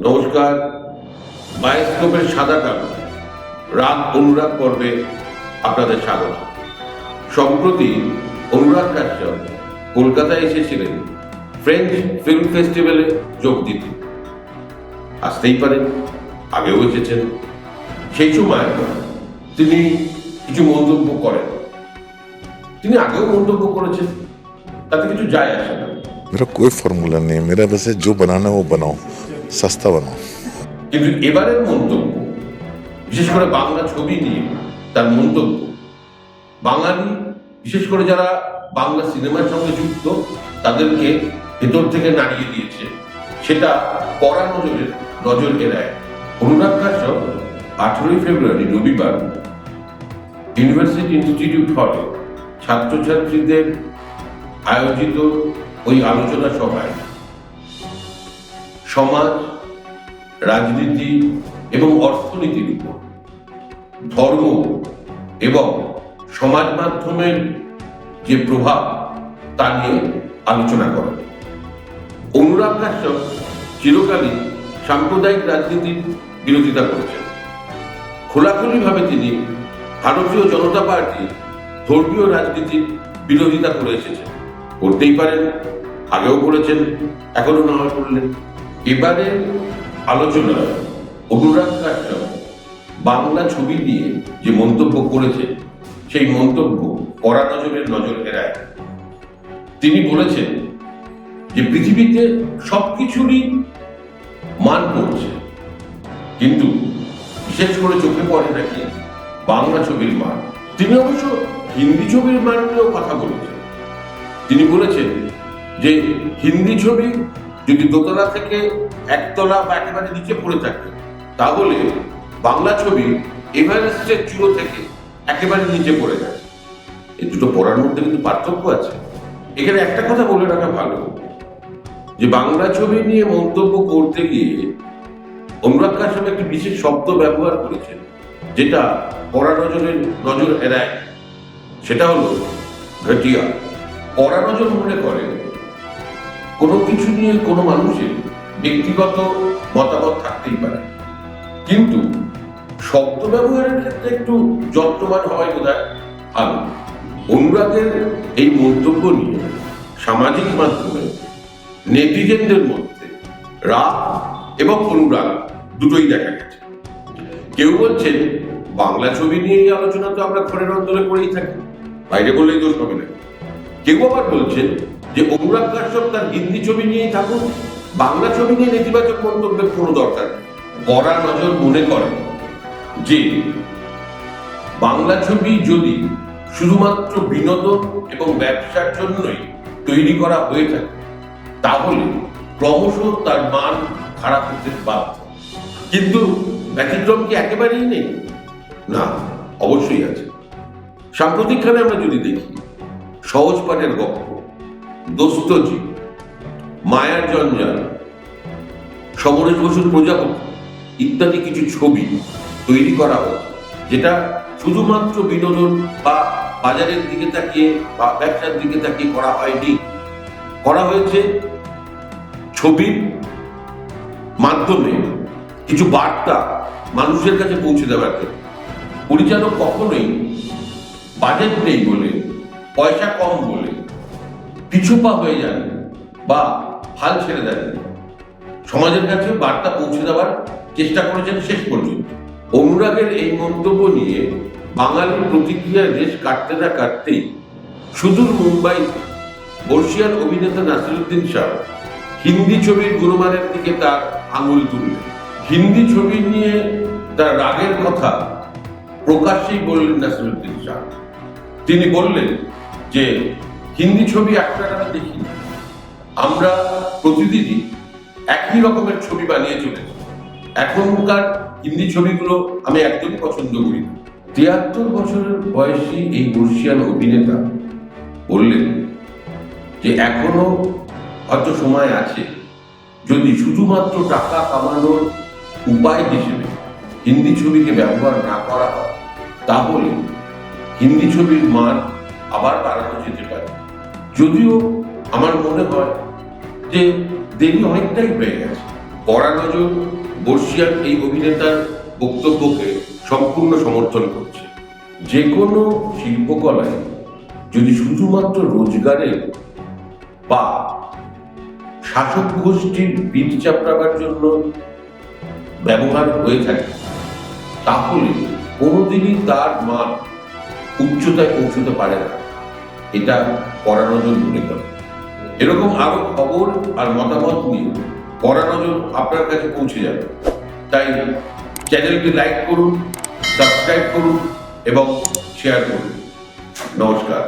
নমস্কার। বায়োস্কোপের সাদা কালো রাগ অনুরাগ পর্বে আপনাদের স্বাগত। সম্প্রতি অনুরাগ কাশ্যপ কলকাতায় এসেছিলেন ফ্রেঞ্চ ফিল্ম ফেস্টিভ্যালে যোগ দিতে। আসতেই পারেন, আগেও এসেছেন। সেই সময় তিনি কিছু মন্তব্য করেন। তিনি আগেও মন্তব্য করেছেন, তাতে কিছু যায় আসে না। मेरा कोई फॉर्मूला नहीं है, मेरा बस जो बनाना है वो बनाओ, सस्ता बनाओ। কিন্তু এবারের মন্তব্য, বিশেষ করে বাংলা ছবি নিয়ে তার মন্তব্য, বাঙালি বিশেষ করে যারা বাংলা সিনেমার সঙ্গে যুক্ত তাদেরকে ভেতর থেকে নাড়িয়ে দিয়েছে। সেটা কড়া নজর এড়ায়। অনুরাগ কাশ্যপ 18 ফেব্রুয়ারি রবিবার ইউনিভার্সিটি ইনস্টিটিউট হলে ছাত্রছাত্রীদের আয়োজিত ওই আলোচনা সভায় সমাজ, রাজনীতি এবং অর্থনীতির উপর, ধর্ম এবং সমাজ মাধ্যমের যে প্রভাব তা নিয়ে আলোচনা করেন। অনুরাগ কাশ্যপ চিরকালই সাম্প্রদায়িক রাজনীতির বিরোধিতা করেছেন। খোলাখুলিভাবে তিনি ভারতীয় জনতা পার্টির ধর্মীয় রাজনীতির বিরোধিতা করে এসেছেন। করতেই পারেন, আগেও করেছেন, এখনো না হয় করলেন। এবারে আলোচনায় অনুরাগ কাশ্যপ বাংলা ছবি নিয়ে যে মন্তব্য করেছে, সেই মন্তব্য কড়া নজর এড়ায়। তিনি বলেছেন যে পৃথিবীতে সবকিছুরই মান পড়ছে, কিন্তু বিশেষ করে চোখে পড়ে নাকি বাংলা ছবির মান। তিনি অবশ্য হিন্দি ছবির মান নিয়েও কথা বলেছেন। তিনি বলেছেন যে হিন্দি ছবি যদি দোতলা থেকে একতলা বা একেবারে নিচে পড়ে থাকে, তাহলে বাংলা ছবি এভারেস্টের চূড়ো থেকে একেবারে নিচে পড়ে গেছে। এই দুটো পড়ার মধ্যে কিন্তু পার্থক্য আছে। এখানে একটা কথা বলে রাখা ভালো, যে বাংলা ছবি নিয়ে মন্তব্য করতে গিয়ে অনুরাগ কাশ্যপ একটি বিশেষ শব্দ ব্যবহার করেছেন, যেটা কড়া নজর এড়ায়। সেটা হলো ঘটিয়া। কড়া নজর মনে করে কোনো কিছু নিয়ে কোনো মানুষের ব্যক্তিগত মতামত থাকতেই পারে, কিন্তু শব্দ ব্যবহারের ক্ষেত্রে একটু যত্নবান হওয়াই বোধহয় ভালো। অনুরাগের এই মন্তব্য নিয়ে সামাজিক মাধ্যমে নেটিজেনদের মধ্যে রাগ এবং অনুরাগ দুটোই দেখা গেছে। কেউ বলছেন বাংলা ছবি নিয়ে এই আলোচনা তো আমরা ঘরের অন্তরে করেই থাকি, বাইরে বললেই দোষ হবে না। কেউ আবার বলছেন যে অনুরাগ কাশ্যপ তার হিন্দি ছবি নিয়েই থাকুন, বাংলা ছবি নিয়ে নেতিবাচক মন্তব্যের কোনো দরকার নেই। কড়া নজর মনে করেন যে বাংলা ছবি যদি শুধুমাত্র বিনোদন এবং ব্যবসার জন্যই তৈরি করা হয়ে থাকে, তাহলে ক্রমশ তার মান খারাপ হতে বাধ্য। কিন্তু ব্যতিক্রম কি একেবারেই নেই? না, অবশ্যই আছে। সাম্প্রতিককালে আমরা যদি দেখি সহজ পাঠের গল্প, দোস্তজি, মায়ার জঞ্জাল, সমরেশ বসুর প্রজাপতি ইত্যাদি কিছু ছবি তৈরি করা হয়েছে, যেটা শুধুমাত্র বিনোদন বা বাজারের দিকে তাকিয়ে বা ব্যবসার দিকে তাকিয়ে করা হয়নি। করা হয়েছে ছবির মাধ্যমে কিছু বার্তা মানুষের কাছে পৌঁছে দেওয়ার জন্য। পরিচালক কখনোই বাজেট নেই বলে, পয়সা কম বলে পিছুপা হয়ে যান বা হাল ছেড়ে দেন। সমাজের কাছে বার্তা পৌঁছে দেওয়ার চেষ্টা করেছেন শেষ পর্যন্ত। অনুরাগের এই মন্তব্য নিয়ে বাঙালির প্রতিক্রিয়ায় দেশ কাটতে না কাটতেই সুদূর মুম্বাই বর্ষিয়ান অভিনেতা নাসিরুদ্দিন শাহ হিন্দি ছবির গুণমানের দিকে তার আঙুল তুললেন। হিন্দি ছবি নিয়ে তার রাগের কথা প্রকাশ্যেই বললেন নাসিরুদ্দিন শাহ। তিনি বললেন যে হিন্দি ছবি আপনারা দেখি, আমরা প্রতিদিনই একই রকমের ছবি বানিয়ে চলেছি। এখনকার হিন্দি ছবিগুলো আমি একদমই পছন্দ করি না। 73 বছরের বয়সী এই বর্ষিয়ান অভিনেতা বললেন যে এখনো হয়তো সময় আছে, যদি শুধুমাত্র টাকা কামানোর উপায় হিসেবে হিন্দি ছবিকে ব্যবহার না করা হয়, তাহলে হিন্দি ছবির মান আবার বাড়ানো যেতে পারে। যদিও আমার মনে হয় যে দেরি অনেকটাই হয়ে গেছে। কড়া নজর বর্ষিয়ান এই অভিনেতার বক্তব্যকে সম্পূর্ণ সমর্থন করছে। যে কোনো শিল্পকলায় যদি শুধুমাত্র রোজগারের বা শাসক গোষ্ঠীর পিঠ চাপড়াবার জন্য ব্যবহার হয়ে থাকে, তাহলে কোনোদিনই তার মান উচ্চতায় পৌঁছতে পারে না, এটা কড়া নজর মনে করে। এরকম আরো খবর আর মতামত নিয়ে কড়া নজর আপনার কাছে পৌঁছে যাবে। তাই চ্যানেলটি লাইক করুন, সাবস্ক্রাইব করুন এবং শেয়ার করুন। নমস্কার।